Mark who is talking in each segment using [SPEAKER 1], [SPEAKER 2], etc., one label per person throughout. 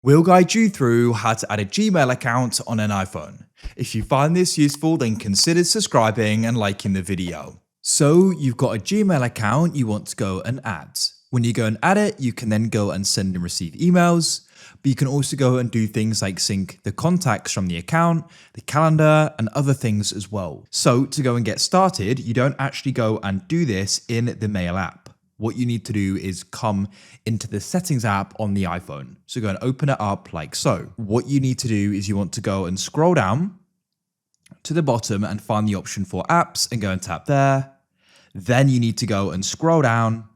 [SPEAKER 1] We'll guide you through how to add a Gmail account on an iPhone. If you find this useful, then consider subscribing and liking the video. So you've got a Gmail account you want to go and add. When you go and add it, you can then go and send and receive emails, but you can also go and do things like sync the contacts from the account, the calendar, and other things as well. So to go and get started, you don't actually go and do this in the Mail app. What you need to do is come into the settings app on the iPhone. So go and open it up like so. What you need to do is you want to go and scroll down to the bottom and find the option for apps and go and tap there. Then you need to go and scroll down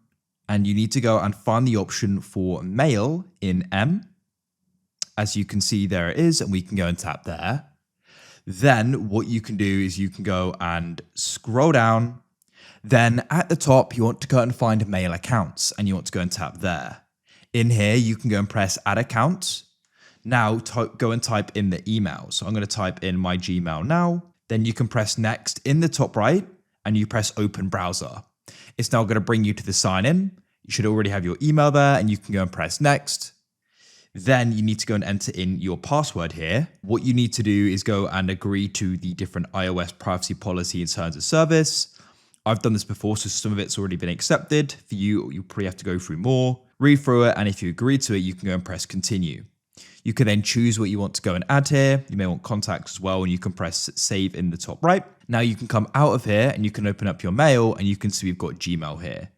[SPEAKER 1] and you need to go and find the option for mail in M. As you can see, there it is, and we can go and tap there. Then what you can do is you can go and scroll down. Then at the top, you want to go and find mail accounts and you want to go and tap there. In here, you can go and press add account. Now go and type in the email. So I'm going to type in my Gmail now. Then you can press next in the top right and you press open browser. It's now going to bring you to the sign in. You should already have your email there and you can go and press next. Then you need to go and enter in your password here. What you need to do is go and agree to the different iOS privacy policy and terms of service. I've done this before, so some of it's already been accepted. For you, you'll probably have to go through more, read through it, and if you agree to it, you can go and press continue. You can then choose what you want to go and add here. You may want contacts as well, and you can press save in the top right. Now you can come out of here and you can open up your mail and you can see we've got Gmail here.